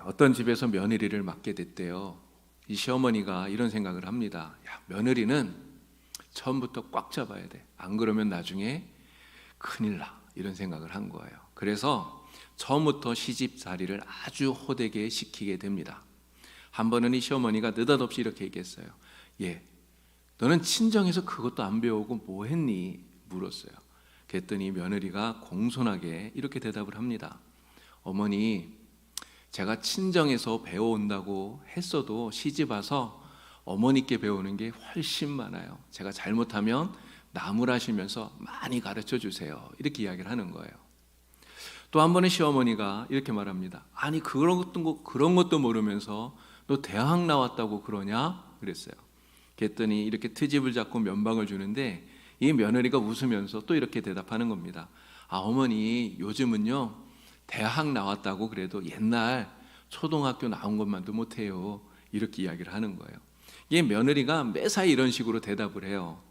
어떤 집에서 며느리를 맡게 됐대요. 이 시어머니가 이런 생각을 합니다. 야, 며느리는 처음부터 꽉 잡아야 돼. 안 그러면 나중에 큰일 나. 이런 생각을 한 거예요. 그래서 처음부터 시집살이를 아주 호되게 시키게 됩니다. 한 번은 이 시어머니가 느닷없이 이렇게 얘기했어요. 예, 너는 친정에서 그것도 안 배우고 뭐 했니? 물었어요. 그랬더니 며느리가 공손하게 이렇게 대답을 합니다. 어머니, 제가 친정에서 배워온다고 했어도 시집 와서 어머니께 배우는 게 훨씬 많아요. 제가 잘못하면 나무라시면서 많이 가르쳐 주세요. 이렇게 이야기를 하는 거예요. 또 한 번은 시어머니가 이렇게 말합니다. 아니 그런 것도 모르면서 너 대학 나왔다고 그러냐? 그랬어요. 그랬더니 이렇게 트집을 잡고 면박을 주는데 이 며느리가 웃으면서 또 이렇게 대답하는 겁니다. 아 어머니 요즘은요 대학 나왔다고 그래도 옛날 초등학교 나온 것만도 못해요. 이렇게 이야기를 하는 거예요. 이 며느리가 매사에 이런 식으로 대답을 해요.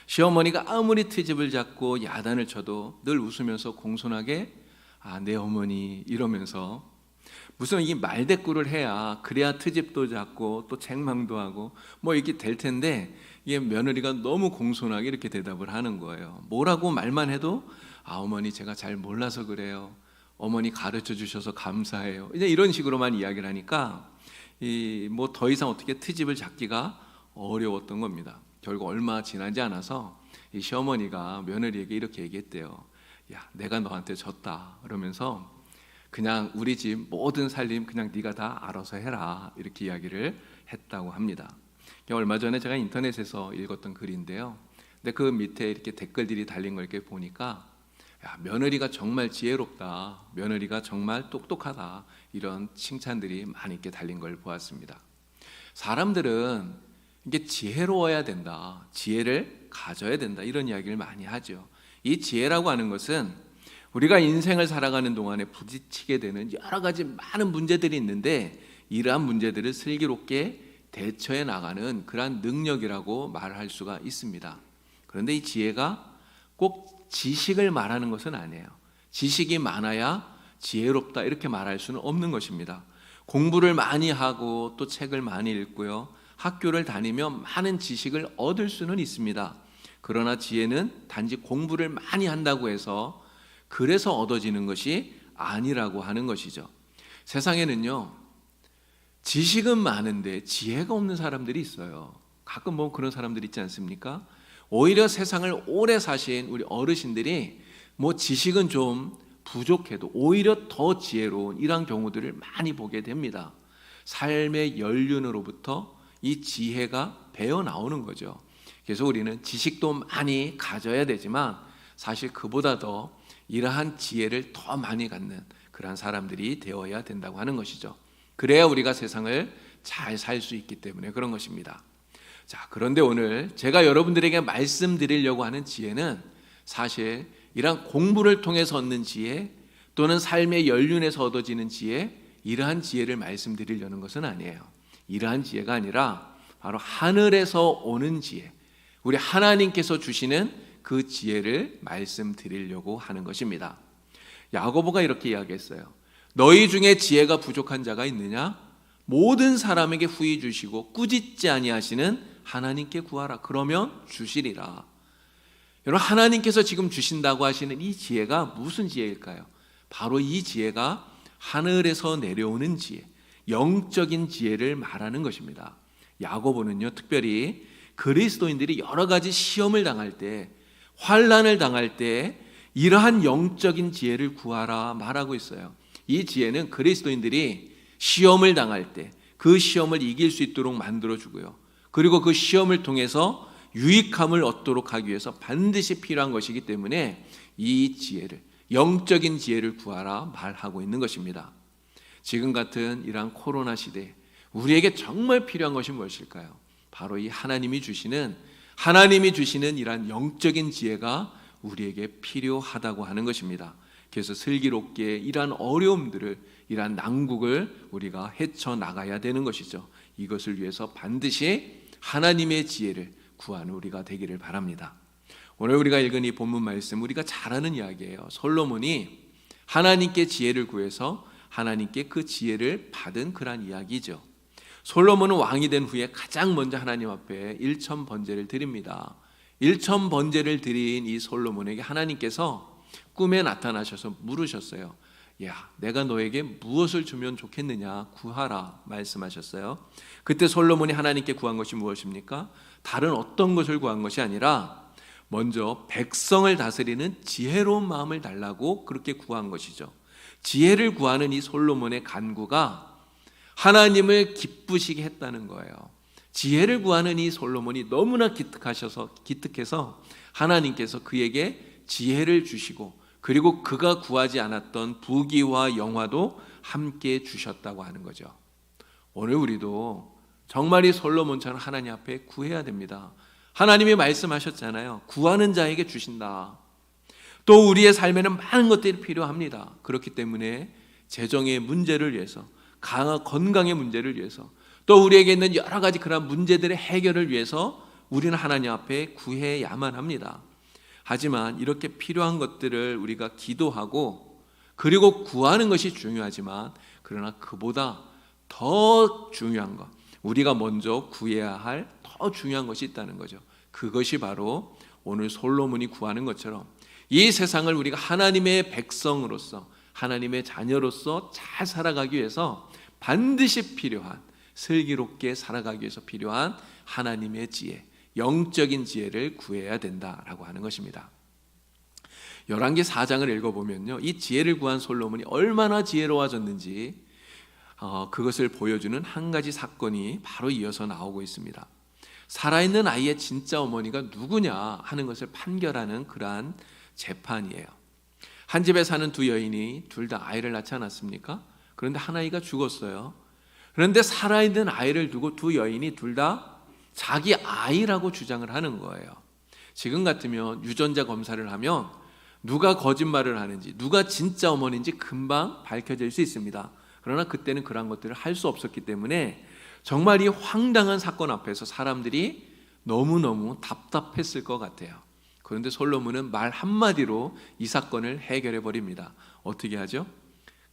시어머니가 아무리 트집을 잡고 야단을 쳐도 늘 웃으면서 공손하게 아, 네 어머니 이러면서 무슨 이 말대꾸를 해야 그래야 트집도 잡고 또 책망도 하고 뭐 이렇게 될 텐데 이 며느리가 너무 공손하게 이렇게 대답을 하는 거예요. 뭐라고 말만 해도 아 어머니 제가 잘 몰라서 그래요. 어머니 가르쳐 주셔서 감사해요. 이제 이런 식으로만 이야기를 하니까 뭐 더 이상 어떻게 트집을 잡기가 어려웠던 겁니다. 결국 얼마 지나지 않아서 이 시어머니가 며느리에게 이렇게 얘기했대요. 야, 내가 너한테 졌다. 그러면서 그냥 우리 집 모든 살림 그냥 네가 다 알아서 해라. 이렇게 이야기를 했다고 합니다. 얼마 전에 제가 인터넷에서 읽었던 글인데요. 근데 그 밑에 이렇게 댓글들이 달린 걸 이렇게 보니까 야, 며느리가 정말 지혜롭다. 며느리가 정말 똑똑하다. 이런 칭찬들이 많이 이렇게 달린 걸 보았습니다. 사람들은 이게 지혜로워야 된다. 지혜를 가져야 된다. 이런 이야기를 많이 하죠. 이 지혜라고 하는 것은 우리가 인생을 살아가는 동안에 부딪히게 되는 여러 가지 많은 문제들이 있는데 이러한 문제들을 슬기롭게 대처해 나가는 그러한 능력이라고 말할 수가 있습니다. 그런데 이 지혜가 꼭 지식을 말하는 것은 아니에요. 지식이 많아야 지혜롭다 이렇게 말할 수는 없는 것입니다. 공부를 많이 하고 또 책을 많이 읽고요. 학교를 다니며 많은 지식을 얻을 수는 있습니다. 그러나 지혜는 단지 공부를 많이 한다고 해서 그래서 얻어지는 것이 아니라고 하는 것이죠. 세상에는요 지식은 많은데 지혜가 없는 사람들이 있어요. 가끔 뭐 그런 사람들 있지 않습니까? 오히려 세상을 오래 사신 우리 어르신들이 뭐 지식은 좀 부족해도 오히려 더 지혜로운 이런 경우들을 많이 보게 됩니다. 삶의 연륜으로부터 이 지혜가 배어 나오는 거죠. 그래서 우리는 지식도 많이 가져야 되지만 사실 그보다 더 이러한 지혜를 더 많이 갖는 그러한 사람들이 되어야 된다고 하는 것이죠. 그래야 우리가 세상을 잘 살 수 있기 때문에 그런 것입니다. 자, 그런데 오늘 제가 여러분들에게 말씀드리려고 하는 지혜는 사실 이러한 공부를 통해서 얻는 지혜 또는 삶의 연륜에서 얻어지는 지혜 이러한 지혜를 말씀드리려는 것은 아니에요. 이러한 지혜가 아니라 바로 하늘에서 오는 지혜, 우리 하나님께서 주시는 그 지혜를 말씀드리려고 하는 것입니다. 야고보가 이렇게 이야기했어요. 너희 중에 지혜가 부족한 자가 있느냐? 모든 사람에게 후히 주시고 꾸짖지 아니하시는 하나님께 구하라. 그러면 주시리라. 여러분 하나님께서 지금 주신다고 하시는 이 지혜가 무슨 지혜일까요? 바로 이 지혜가 하늘에서 내려오는 지혜, 영적인 지혜를 말하는 것입니다. 야고보는요 특별히 그리스도인들이 여러 가지 시험을 당할 때 환난을 당할 때 이러한 영적인 지혜를 구하라 말하고 있어요. 이 지혜는 그리스도인들이 시험을 당할 때 그 시험을 이길 수 있도록 만들어주고요. 그리고 그 시험을 통해서 유익함을 얻도록 하기 위해서 반드시 필요한 것이기 때문에 이 지혜를 영적인 지혜를 구하라 말하고 있는 것입니다. 지금 같은 이러한 코로나 시대에 우리에게 정말 필요한 것이 무엇일까요? 바로 이 하나님이 주시는 이러한 영적인 지혜가 우리에게 필요하다고 하는 것입니다. 그래서 슬기롭게 이러한 어려움들을 이러한 난국을 우리가 헤쳐나가야 되는 것이죠. 이것을 위해서 반드시 하나님의 지혜를 구하는 우리가 되기를 바랍니다. 오늘 우리가 읽은 이 본문 말씀 우리가 잘 아는 이야기예요. 솔로몬이 하나님께 지혜를 구해서 하나님께 그 지혜를 받은 그런 이야기죠. 솔로몬은 왕이 된 후에 가장 먼저 하나님 앞에 일천번제를 드립니다. 일천번제를 드린 이 솔로몬에게 하나님께서 꿈에 나타나셔서 물으셨어요. 야, 내가 너에게 무엇을 주면 좋겠느냐, 구하라 말씀하셨어요. 그때 솔로몬이 하나님께 구한 것이 무엇입니까? 다른 어떤 것을 구한 것이 아니라 먼저 백성을 다스리는 지혜로운 마음을 달라고 그렇게 구한 것이죠. 지혜를 구하는 이 솔로몬의 간구가 하나님을 기쁘시게 했다는 거예요. 지혜를 구하는 이 솔로몬이 너무나 기특해서 하나님께서 그에게 지혜를 주시고, 그리고 그가 구하지 않았던 부귀와 영화도 함께 주셨다고 하는 거죠. 오늘 우리도 정말 이 솔로몬처럼 하나님 앞에 구해야 됩니다. 하나님이 말씀하셨잖아요. 구하는 자에게 주신다. 또 우리의 삶에는 많은 것들이 필요합니다. 그렇기 때문에 재정의 문제를 위해서, 건강의 문제를 위해서, 또 우리에게 있는 여러 가지 그런 문제들의 해결을 위해서 우리는 하나님 앞에 구해야만 합니다. 하지만 이렇게 필요한 것들을 우리가 기도하고 그리고 구하는 것이 중요하지만, 그러나 그보다 더 중요한 것, 우리가 먼저 구해야 할 더 중요한 것이 있다는 거죠. 그것이 바로 오늘 솔로몬이 구하는 것처럼 이 세상을 우리가 하나님의 백성으로서, 하나님의 자녀로서 잘 살아가기 위해서 반드시 필요한, 슬기롭게 살아가기 위해서 필요한 하나님의 지혜, 영적인 지혜를 구해야 된다라고 하는 것입니다. 열왕기 4장을 읽어보면요, 이 지혜를 구한 솔로몬이 얼마나 지혜로워졌는지 그것을 보여주는 한 가지 사건이 바로 이어서 나오고 있습니다. 살아있는 아이의 진짜 어머니가 누구냐 하는 것을 판결하는 그러한 재판이에요. 한 집에 사는 두 여인이 둘 다 아이를 낳지 않았습니까? 그런데 한 아이가 죽었어요. 그런데 살아있는 아이를 두고 두 여인이 둘 다 자기 아이라고 주장을 하는 거예요. 지금 같으면 유전자 검사를 하면 누가 거짓말을 하는지, 누가 진짜 어머니인지 금방 밝혀질 수 있습니다. 그러나 그때는 그런 것들을 할 수 없었기 때문에 정말 이 황당한 사건 앞에서 사람들이 너무너무 답답했을 것 같아요. 그런데 솔로몬은 말 한마디로 이 사건을 해결해 버립니다. 어떻게 하죠?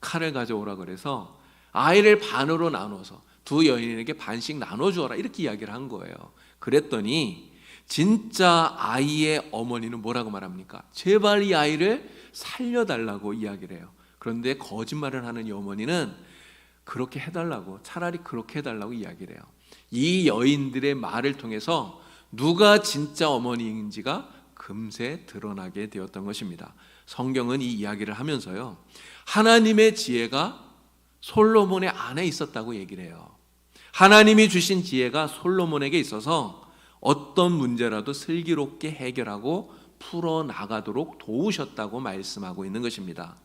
칼을 가져오라 그래서 아이를 반으로 나눠서 두 여인에게 반씩 나눠주어라, 이렇게 이야기를 한 거예요. 그랬더니 진짜 아이의 어머니는 뭐라고 말합니까? 제발 이 아이를 살려달라고 이야기를 해요. 그런데 거짓말을 하는 이 어머니는 그렇게 해달라고, 차라리 그렇게 해달라고 이야기를 해요. 이 여인들의 말을 통해서 누가 진짜 어머니인지가 금세 드러나게 되었던 것입니다. 성경은 이 이야기를 하면서요, 하나님의 지혜가 솔로몬의 안에 있었다고 얘기를 해요. 하나님이 주신 지혜가 솔로몬에게 있어서 어떤 문제라도 슬기롭게 해결하고 풀어나가도록 도우셨다고 말씀하고 있는 것입니다.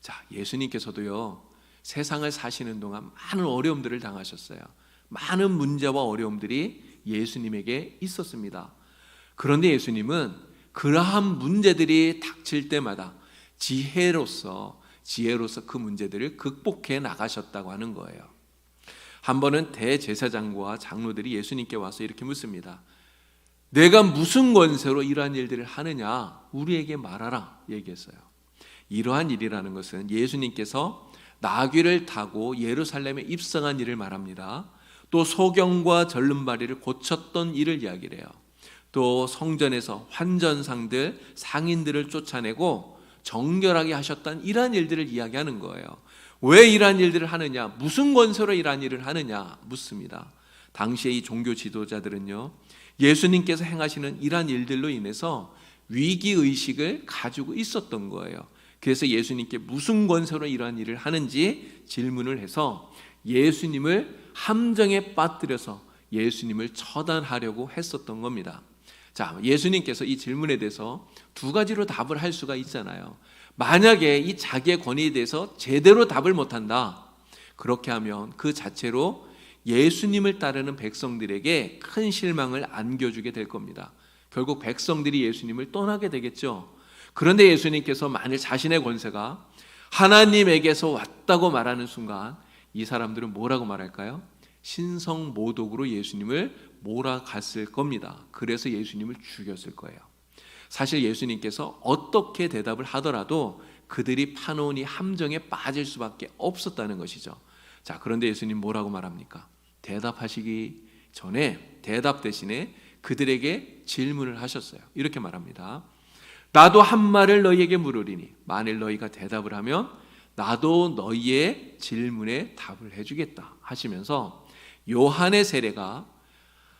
자, 예수님께서도요, 세상을 사시는 동안 많은 어려움들을 당하셨어요. 많은 문제와 어려움들이 예수님에게 있었습니다. 그런데 예수님은 그러한 문제들이 닥칠 때마다 지혜로서 그 문제들을 극복해 나가셨다고 하는 거예요. 한 번은 대제사장과 장로들이 예수님께 와서 이렇게 묻습니다. 내가 무슨 권세로 이러한 일들을 하느냐, 우리에게 말하라 얘기했어요. 이러한 일이라는 것은 예수님께서 나귀를 타고 예루살렘에 입성한 일을 말합니다. 또 소경과 절름발이를 고쳤던 일을 이야기를 해요. 또 성전에서 환전상들, 상인들을 쫓아내고 정결하게 하셨던 이러한 일들을 이야기하는 거예요. 왜 이러한 일들을 하느냐, 무슨 권세로 이러한 일을 하느냐 묻습니다. 당시의 이 종교 지도자들은요, 예수님께서 행하시는 이러한 일들로 인해서 위기의식을 가지고 있었던 거예요. 그래서 예수님께 무슨 권세로 이러한 일을 하는지 질문을 해서 예수님을 함정에 빠뜨려서 예수님을 처단하려고 했었던 겁니다. 자, 예수님께서 이 질문에 대해서 두 가지로 답을 할 수가 있잖아요. 만약에 이 자기의 권위에 대해서 제대로 답을 못한다, 그렇게 하면 그 자체로 예수님을 따르는 백성들에게 큰 실망을 안겨주게 될 겁니다. 결국 백성들이 예수님을 떠나게 되겠죠. 그런데 예수님께서 만일 자신의 권세가 하나님에게서 왔다고 말하는 순간 이 사람들은 뭐라고 말할까요? 신성모독으로 예수님을 몰아갔을 겁니다. 그래서 예수님을 죽였을 거예요. 사실 예수님께서 어떻게 대답을 하더라도 그들이 파놓은 이 함정에 빠질 수밖에 없었다는 것이죠. 자, 그런데 예수님 뭐라고 말합니까? 대답하시기 전에 대답 대신에 그들에게 질문을 하셨어요. 이렇게 말합니다. 나도 한 말을 너희에게 물으리니 만일 너희가 대답을 하면 나도 너희의 질문에 답을 해주겠다 하시면서 요한의 세례가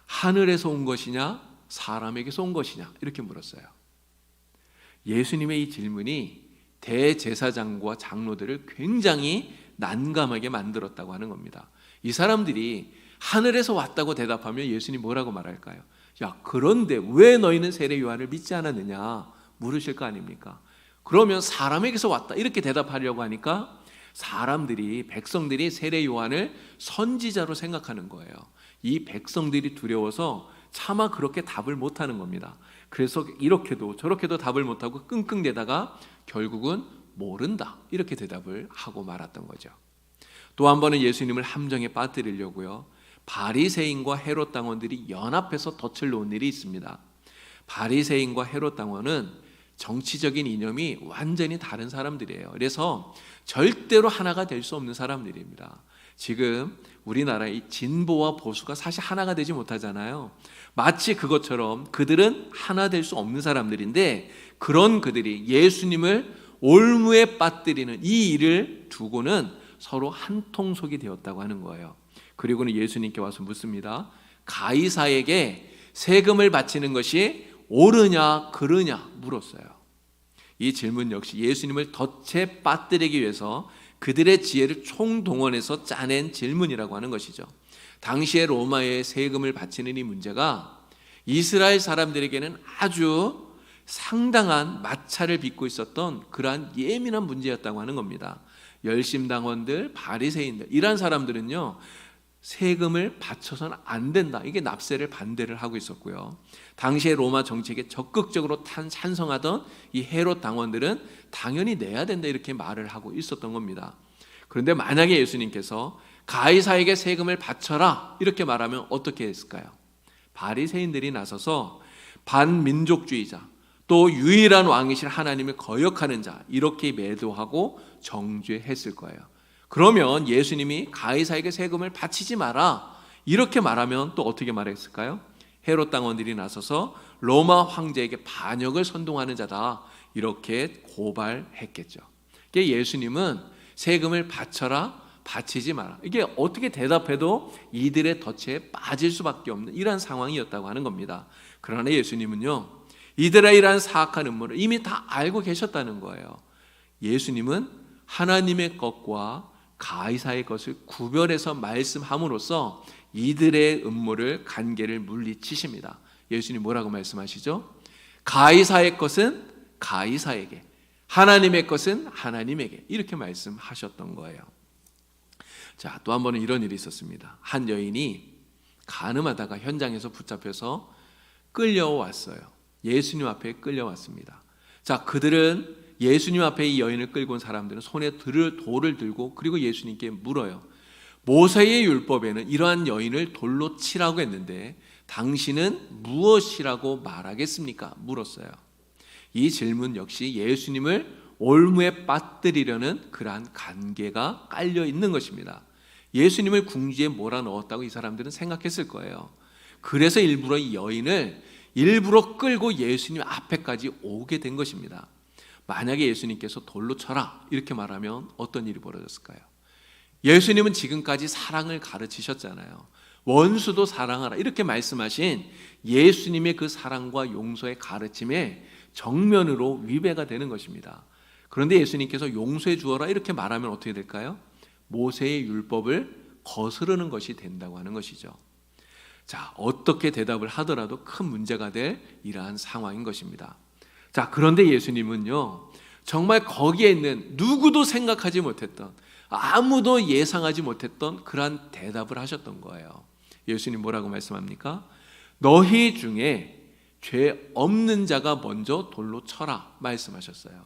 하늘에서 온 것이냐 사람에게서 온 것이냐 이렇게 물었어요. 예수님의 이 질문이 대제사장과 장로들을 굉장히 난감하게 만들었다고 하는 겁니다. 이 사람들이 하늘에서 왔다고 대답하면 예수님 뭐라고 말할까요? 야, 그런데 왜 너희는 세례 요한을 믿지 않았느냐 물으실 거 아닙니까? 그러면 사람에게서 왔다 이렇게 대답하려고 하니까 사람들이 백성들이 세례 요한을 선지자로 생각하는 거예요. 이 백성들이 두려워서 차마 그렇게 답을 못하는 겁니다. 그래서 이렇게도 저렇게도 답을 못하고 끙끙대다가 결국은 모른다 이렇게 대답을 하고 말았던 거죠. 또 한 번은 예수님을 함정에 빠뜨리려고요, 바리새인과 헤롯 당원들이 연합해서 덫을 놓은 일이 있습니다. 바리새인과 헤롯 당원은 정치적인 이념이 완전히 다른 사람들이에요. 그래서 절대로 하나가 될 수 없는 사람들입니다. 지금 우리나라의 진보와 보수가 사실 하나가 되지 못하잖아요. 마치 그것처럼 그들은 하나 될 수 없는 사람들인데 그런 그들이 예수님을 올무에 빠뜨리는 이 일을 두고는 서로 한통속이 되었다고 하는 거예요. 그리고는 예수님께 와서 묻습니다. 가이사에게 세금을 바치는 것이 옳으냐 그르냐 물었어요. 이 질문 역시 예수님을 덫에 빠뜨리기 위해서 그들의 지혜를 총동원해서 짜낸 질문이라고 하는 것이죠. 당시에 로마의 세금을 바치는 이 문제가 이스라엘 사람들에게는 아주 상당한 마찰을 빚고 있었던 그러한 예민한 문제였다고 하는 겁니다. 열심당원들, 바리새인들 이런 사람들은요 세금을 바쳐서는 안 된다, 이게 납세를 반대를 하고 있었고요. 당시에 로마 정책에 적극적으로 찬성하던 이 헤롯 당원들은 당연히 내야 된다 이렇게 말을 하고 있었던 겁니다. 그런데 만약에 예수님께서 가이사에게 세금을 바쳐라 이렇게 말하면 어떻게 했을까요? 바리새인들이 나서서 반민족주의자, 또 유일한 왕이신 하나님을 거역하는 자 이렇게 매도하고 정죄했을 거예요. 그러면 예수님이 가이사에게 세금을 바치지 마라 이렇게 말하면 또 어떻게 말했을까요? 헤롯 당원들이 나서서 로마 황제에게 반역을 선동하는 자다 이렇게 고발했겠죠. 예수님은 세금을 바쳐라 바치지 마라 이게 어떻게 대답해도 이들의 덫에 빠질 수밖에 없는 이러한 상황이었다고 하는 겁니다. 그러나 예수님은요 이들의 이러한 사악한 음모를 이미 다 알고 계셨다는 거예요. 예수님은 하나님의 것과 가이사의 것을 구별해서 말씀함으로써 이들의 음모를 관계를 물리치십니다. 예수님 뭐라고 말씀하시죠? 가이사의 것은 가이사에게, 하나님의 것은 하나님에게 이렇게 말씀하셨던 거예요. 자, 또 한 번은 이런 일이 있었습니다. 한 여인이 간음하다가 현장에서 붙잡혀서 끌려왔어요. 예수님 앞에 끌려왔습니다. 자, 그들은 예수님 앞에 이 여인을 끌고 온 사람들은 손에 돌을 들고 그리고 예수님께 물어요. 모세의 율법에는 이러한 여인을 돌로 치라고 했는데 당신은 무엇이라고 말하겠습니까? 물었어요. 이 질문 역시 예수님을 올무에 빠뜨리려는 그러한 관계가 깔려 있는 것입니다. 예수님을 궁지에 몰아넣었다고 이 사람들은 생각했을 거예요. 그래서 일부러 이 여인을 끌고 예수님 앞에까지 오게 된 것입니다. 만약에 예수님께서 돌로 쳐라 이렇게 말하면 어떤 일이 벌어졌을까요? 예수님은 지금까지 사랑을 가르치셨잖아요. 원수도 사랑하라 이렇게 말씀하신 예수님의 그 사랑과 용서의 가르침에 정면으로 위배가 되는 것입니다. 그런데 예수님께서 용서해 주어라 이렇게 말하면 어떻게 될까요? 모세의 율법을 거스르는 것이 된다고 하는 것이죠. 자, 어떻게 대답을 하더라도 큰 문제가 될 이러한 상황인 것입니다. 자, 그런데 예수님은요 정말 거기에 있는 누구도 생각하지 못했던, 아무도 예상하지 못했던 그러한 대답을 하셨던 거예요. 예수님 뭐라고 말씀합니까? 너희 중에 죄 없는 자가 먼저 돌로 쳐라 말씀하셨어요.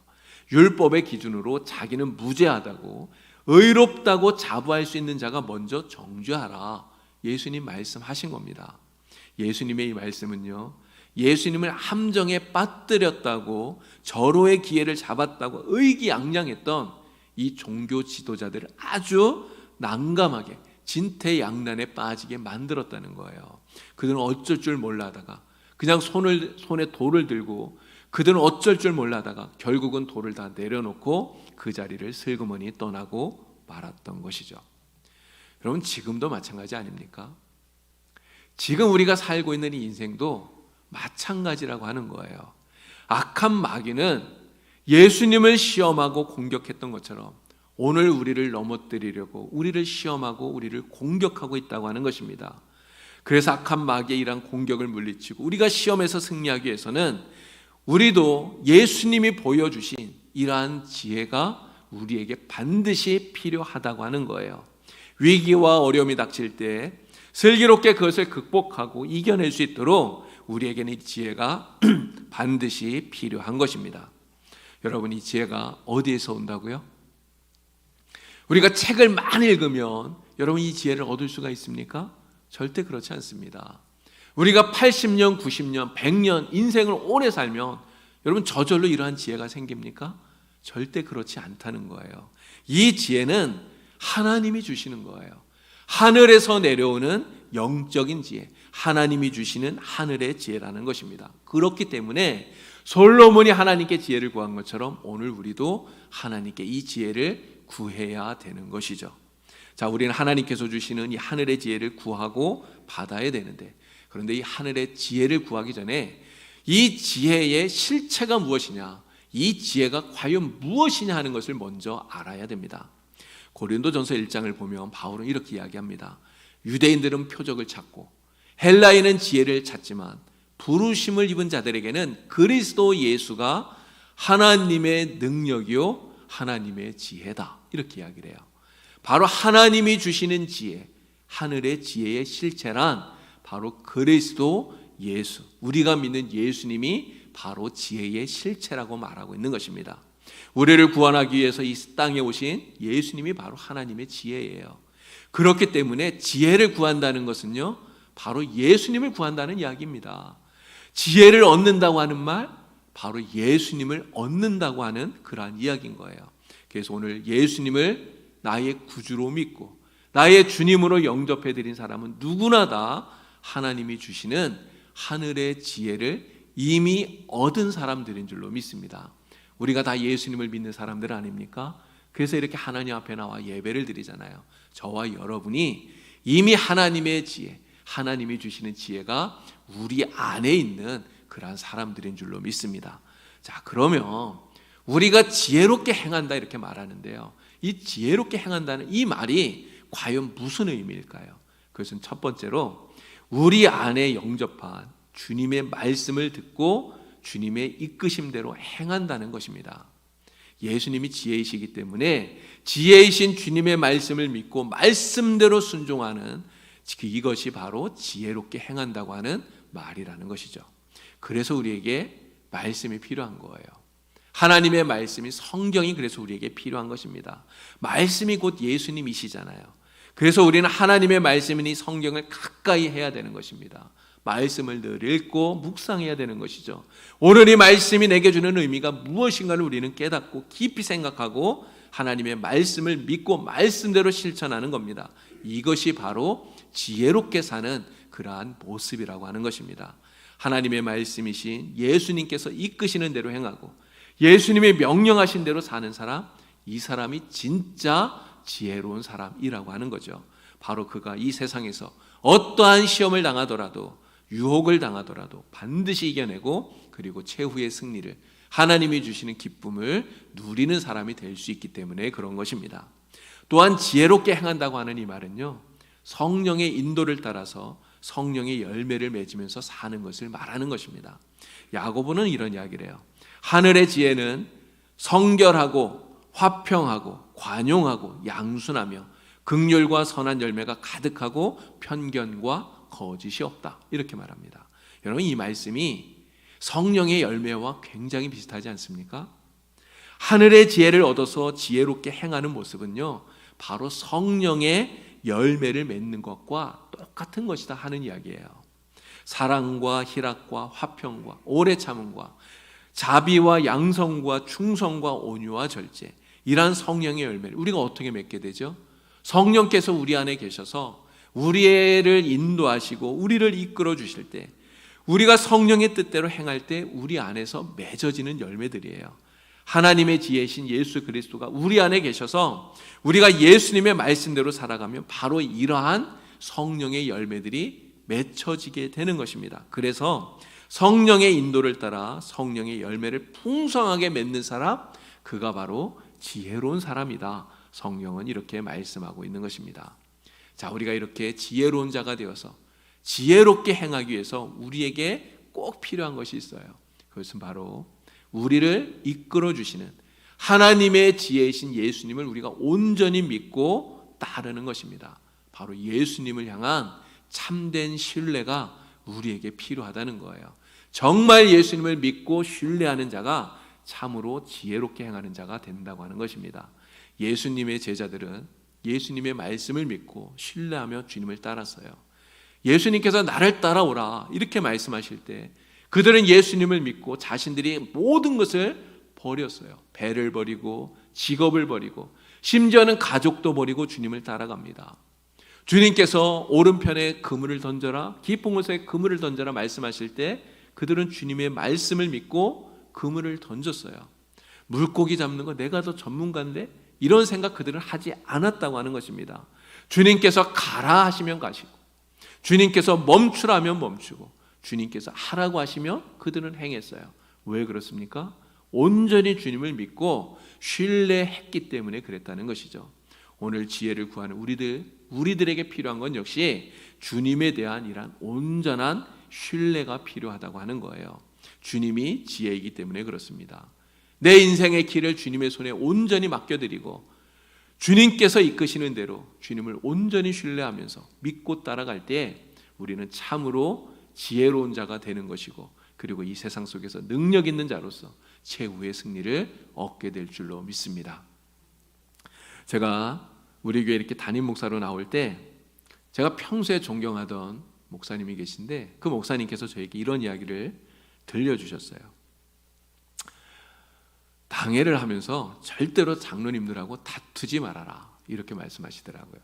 율법의 기준으로 자기는 무죄하다고 의롭다고 자부할 수 있는 자가 먼저 정죄하라 예수님 말씀하신 겁니다. 예수님의 이 말씀은요 예수님을 함정에 빠뜨렸다고, 절호의 기회를 잡았다고 의기양양했던 이 종교 지도자들을 아주 난감하게 진퇴양난에 빠지게 만들었다는 거예요. 그들은 어쩔 줄 몰라 하다가 그냥 손에 돌을 들고, 그들은 어쩔 줄 몰라 하다가 결국은 돌을 다 내려놓고 그 자리를 슬그머니 떠나고 말았던 것이죠. 여러분, 지금도 마찬가지 아닙니까? 지금 우리가 살고 있는 이 인생도 마찬가지라고 하는 거예요. 악한 마귀는 예수님을 시험하고 공격했던 것처럼 오늘 우리를 넘어뜨리려고 우리를 시험하고 우리를 공격하고 있다고 하는 것입니다. 그래서 악한 마귀의 이러한 공격을 물리치고 우리가 시험에서 승리하기 위해서는 우리도 예수님이 보여주신 이러한 지혜가 우리에게 반드시 필요하다고 하는 거예요. 위기와 어려움이 닥칠 때 슬기롭게 그것을 극복하고 이겨낼 수 있도록 우리에게는 이 지혜가 반드시 필요한 것입니다. 여러분, 이 지혜가 어디에서 온다고요? 우리가 책을 많이 읽으면 여러분 이 지혜를 얻을 수가 있습니까? 절대 그렇지 않습니다. 우리가 80년, 90년, 100년 인생을 오래 살면 여러분 저절로 이러한 지혜가 생깁니까? 절대 그렇지 않다는 거예요. 이 지혜는 하나님이 주시는 거예요. 하늘에서 내려오는 영적인 지혜, 하나님이 주시는 하늘의 지혜라는 것입니다. 그렇기 때문에 솔로몬이 하나님께 지혜를 구한 것처럼 오늘 우리도 하나님께 이 지혜를 구해야 되는 것이죠. 자, 우리는 하나님께서 주시는 이 하늘의 지혜를 구하고 받아야 되는데, 그런데 이 하늘의 지혜를 구하기 전에 이 지혜의 실체가 무엇이냐, 이 지혜가 과연 무엇이냐 하는 것을 먼저 알아야 됩니다. 고린도전서 1장을 보면 바울은 이렇게 이야기합니다. 유대인들은 표적을 찾고 헬라인은 지혜를 찾지만 부르심을 입은 자들에게는 그리스도 예수가 하나님의 능력이요 하나님의 지혜다, 이렇게 이야기를 해요. 바로 하나님이 주시는 지혜, 하늘의 지혜의 실체란 바로 그리스도 예수, 우리가 믿는 예수님이 바로 지혜의 실체라고 말하고 있는 것입니다. 우리를 구원하기 위해서 이 땅에 오신 예수님이 바로 하나님의 지혜예요. 그렇기 때문에 지혜를 구한다는 것은요, 바로 예수님을 구한다는 이야기입니다. 지혜를 얻는다고 하는 말, 바로 예수님을 얻는다고 하는 그러한 이야기인 거예요. 그래서 오늘 예수님을 나의 구주로 믿고 나의 주님으로 영접해드린 사람은 누구나 다 하나님이 주시는 하늘의 지혜를 이미 얻은 사람들인 줄로 믿습니다. 우리가 다 예수님을 믿는 사람들 아닙니까? 그래서 이렇게 하나님 앞에 나와 예배를 드리잖아요. 저와 여러분이 이미 하나님의 지혜, 하나님이 주시는 지혜가 우리 안에 있는 그러한 사람들인 줄로 믿습니다. 자, 그러면 우리가 지혜롭게 행한다 이렇게 말하는데요, 이 지혜롭게 행한다는 이 말이 과연 무슨 의미일까요? 그것은 첫 번째로 우리 안에 영접한 주님의 말씀을 듣고 주님의 이끄심대로 행한다는 것입니다. 예수님이 지혜이시기 때문에 지혜이신 주님의 말씀을 믿고 말씀대로 순종하는 이것이 바로 지혜롭게 행한다고 하는 말이라는 것이죠. 그래서 우리에게 말씀이 필요한 거예요. 하나님의 말씀이, 성경이 그래서 우리에게 필요한 것입니다. 말씀이 곧 예수님이시잖아요. 그래서 우리는 하나님의 말씀이니 성경을 가까이 해야 되는 것입니다. 말씀을 늘 읽고 묵상해야 되는 것이죠. 오늘 이 말씀이 내게 주는 의미가 무엇인가를 우리는 깨닫고 깊이 생각하고 하나님의 말씀을 믿고 말씀대로 실천하는 겁니다. 이것이 바로 지혜롭게 사는 그러한 모습이라고 하는 것입니다. 하나님의 말씀이신 예수님께서 이끄시는 대로 행하고 예수님이 명령하신 대로 사는 사람, 이 사람이 진짜 지혜로운 사람이라고 하는 거죠. 바로 그가 이 세상에서 어떠한 시험을 당하더라도, 유혹을 당하더라도 반드시 이겨내고, 그리고 최후의 승리를, 하나님이 주시는 기쁨을 누리는 사람이 될 수 있기 때문에 그런 것입니다. 또한 지혜롭게 행한다고 하는 이 말은요, 성령의 인도를 따라서 성령의 열매를 맺으면서 사는 것을 말하는 것입니다. 야고보는 이런 이야기를 해요. 하늘의 지혜는 성결하고 화평하고 관용하고 양순하며 긍휼과 선한 열매가 가득하고 편견과 거짓이 없다, 이렇게 말합니다. 여러분, 이 말씀이 성령의 열매와 굉장히 비슷하지 않습니까? 하늘의 지혜를 얻어서 지혜롭게 행하는 모습은요, 바로 성령의 열매를 맺는 것과 똑같은 것이다 하는 이야기예요. 사랑과 희락과 화평과 오래 참음과 자비와 양성과 충성과 온유와 절제, 이러한 성령의 열매를 우리가 어떻게 맺게 되죠? 성령께서 우리 안에 계셔서 우리를 인도하시고 우리를 이끌어 주실 때, 우리가 성령의 뜻대로 행할 때 우리 안에서 맺어지는 열매들이에요. 하나님의 지혜이신 예수 그리스도가 우리 안에 계셔서 우리가 예수님의 말씀대로 살아가면 바로 이러한 성령의 열매들이 맺혀지게 되는 것입니다. 그래서 성령의 인도를 따라 성령의 열매를 풍성하게 맺는 사람, 그가 바로 지혜로운 사람이다. 성령은 이렇게 말씀하고 있는 것입니다. 자, 우리가 이렇게 지혜로운 자가 되어서 지혜롭게 행하기 위해서 우리에게 꼭 필요한 것이 있어요. 그것은 바로 우리를 이끌어 주시는 하나님의 지혜이신 예수님을 우리가 온전히 믿고 따르는 것입니다. 바로 예수님을 향한 참된 신뢰가 우리에게 필요하다는 거예요. 정말 예수님을 믿고 신뢰하는 자가 참으로 지혜롭게 행하는 자가 된다고 하는 것입니다. 예수님의 제자들은 예수님의 말씀을 믿고 신뢰하며 주님을 따랐어요. 예수님께서 나를 따라오라 이렇게 말씀하실 때 그들은 예수님을 믿고 자신들이 모든 것을 버렸어요. 배를 버리고 직업을 버리고 심지어는 가족도 버리고 주님을 따라갑니다. 주님께서 오른편에 그물을 던져라, 깊은 곳에 그물을 던져라 말씀하실 때 그들은 주님의 말씀을 믿고 그물을 던졌어요. 물고기 잡는 거 내가 더 전문가인데, 이런 생각 그들은 하지 않았다고 하는 것입니다. 주님께서 가라 하시면 가시고, 주님께서 멈추라 하면 멈추고, 주님께서 하라고 하시면 그들은 행했어요. 왜 그렇습니까? 온전히 주님을 믿고 신뢰했기 때문에 그랬다는 것이죠. 오늘 지혜를 구하는 우리들에게 필요한 건 역시 주님에 대한 이러한 온전한 신뢰가 필요하다고 하는 거예요. 주님이 지혜이기 때문에 그렇습니다. 내 인생의 길을 주님의 손에 온전히 맡겨드리고 주님께서 이끄시는 대로 주님을 온전히 신뢰하면서 믿고 따라갈 때 우리는 참으로 지혜로운 자가 되는 것이고, 그리고 이 세상 속에서 능력 있는 자로서 최후의 승리를 얻게 될 줄로 믿습니다. 제가 우리 교회 이렇게 담임 목사로 나올 때 제가 평소에 존경하던 목사님이 계신데, 그 목사님께서 저에게 이런 이야기를 들려주셨어요. 당회를 하면서 절대로 장로님들하고 다투지 말아라 이렇게 말씀하시더라고요.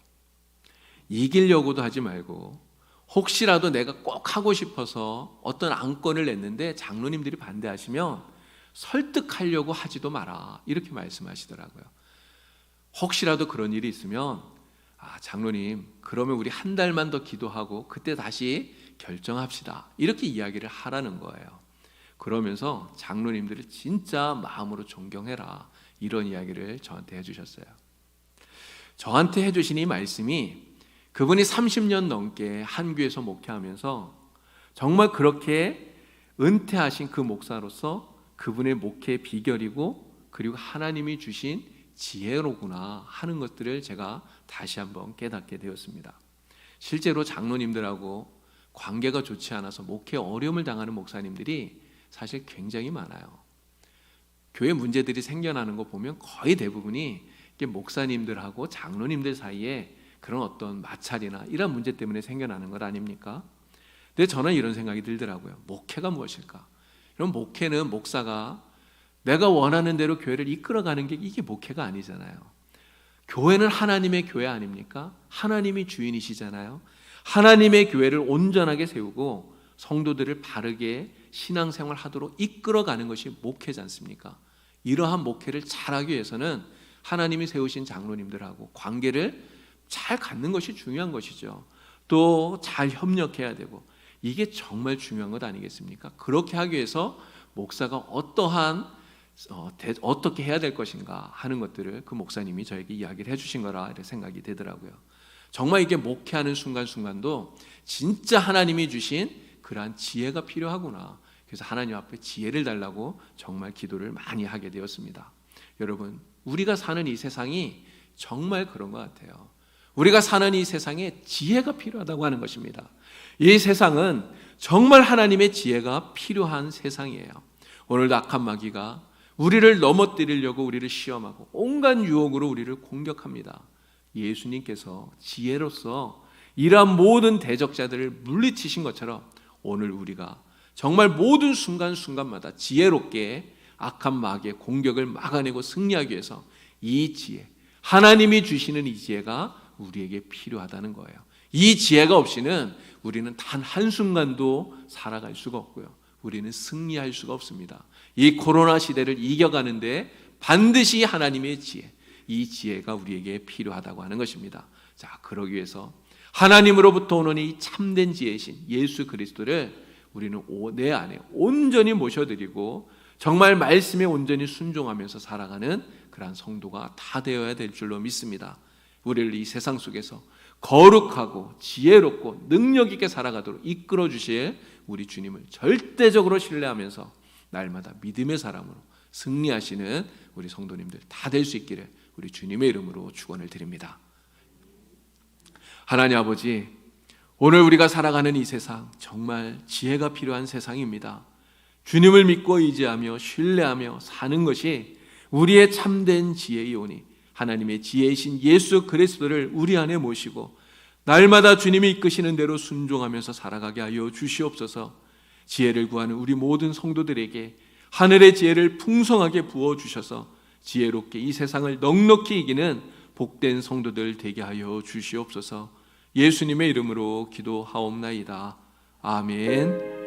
이기려고도 하지 말고, 혹시라도 내가 꼭 하고 싶어서 어떤 안건을 냈는데 장로님들이 반대하시면 설득하려고 하지도 마라 이렇게 말씀하시더라고요. 혹시라도 그런 일이 있으면 장로님 그러면 우리 한 달만 더 기도하고 그때 다시 결정합시다 이렇게 이야기를 하라는 거예요. 그러면서 장로님들을 진짜 마음으로 존경해라 이런 이야기를 저한테 해주셨어요. 저한테 해주신 이 말씀이 그분이 30년 넘게 한 교회에서 목회하면서 정말 그렇게 은퇴하신 그 목사로서 그분의 목회의 비결이고, 그리고 하나님이 주신 지혜로구나 하는 것들을 제가 다시 한번 깨닫게 되었습니다. 실제로 장로님들하고 관계가 좋지 않아서 목회에 어려움을 당하는 목사님들이 사실 굉장히 많아요. 교회 문제들이 생겨나는 거 보면 거의 대부분이 목사님들하고 장로님들 사이에 그런 어떤 마찰이나 이런 문제 때문에 생겨나는 것 아닙니까? 근데 저는 이런 생각이 들더라고요. 목회가 무엇일까? 그럼 목회는 목사가 내가 원하는 대로 교회를 이끌어가는 게 이게 목회가 아니잖아요. 교회는 하나님의 교회 아닙니까? 하나님이 주인이시잖아요. 하나님의 교회를 온전하게 세우고 성도들을 바르게 신앙생활 하도록 이끌어가는 것이 목회지 않습니까? 이러한 목회를 잘하기 위해서는 하나님이 세우신 장로님들하고 관계를 잘 갖는 것이 중요한 것이죠. 또 잘 협력해야 되고, 이게 정말 중요한 것 아니겠습니까? 그렇게 하기 위해서 목사가 어떻게 해야 될 것인가 하는 것들을 그 목사님이 저에게 이야기를 해주신 거라 이렇게 생각이 되더라고요. 정말 이게 목회하는 순간순간도 진짜 하나님이 주신 그러한 지혜가 필요하구나. 그래서 하나님 앞에 지혜를 달라고 정말 기도를 많이 하게 되었습니다. 여러분, 우리가 사는 이 세상이 정말 그런 것 같아요. 우리가 사는 이 세상에 지혜가 필요하다고 하는 것입니다. 이 세상은 정말 하나님의 지혜가 필요한 세상이에요. 오늘도 악한 마귀가 우리를 넘어뜨리려고 우리를 시험하고 온갖 유혹으로 우리를 공격합니다. 예수님께서 지혜로서 이러한 모든 대적자들을 물리치신 것처럼 오늘 우리가 정말 모든 순간순간마다 지혜롭게 악한 마귀의 공격을 막아내고 승리하기 위해서 이 지혜, 하나님이 주시는 이 지혜가 우리에게 필요하다는 거예요. 이 지혜가 없이는 우리는 단 한순간도 살아갈 수가 없고요, 우리는 승리할 수가 없습니다. 이 코로나 시대를 이겨가는데 반드시 하나님의 지혜, 이 지혜가 우리에게 필요하다고 하는 것입니다. 자, 그러기 위해서 하나님으로부터 오는 이 참된 지혜이신 예수 그리스도를 우리는 내 안에 온전히 모셔드리고 정말 말씀에 온전히 순종하면서 살아가는 그러한 성도가 다 되어야 될 줄로 믿습니다. 우리를 이 세상 속에서 거룩하고 지혜롭고 능력 있게 살아가도록 이끌어 주실 우리 주님을 절대적으로 신뢰하면서 날마다 믿음의 사람으로 승리하시는 우리 성도님들 다 될 수 있기를 우리 주님의 이름으로 축원을 드립니다. 하나님 아버지, 오늘 우리가 살아가는 이 세상 정말 지혜가 필요한 세상입니다. 주님을 믿고 의지하며 신뢰하며 사는 것이 우리의 참된 지혜이오니 하나님의 지혜이신 예수 그리스도를 우리 안에 모시고 날마다 주님이 이끄시는 대로 순종하면서 살아가게 하여 주시옵소서. 지혜를 구하는 우리 모든 성도들에게 하늘의 지혜를 풍성하게 부어주셔서 지혜롭게 이 세상을 넉넉히 이기는 복된 성도들 되게 하여 주시옵소서. 예수님의 이름으로 기도하옵나이다. 아멘.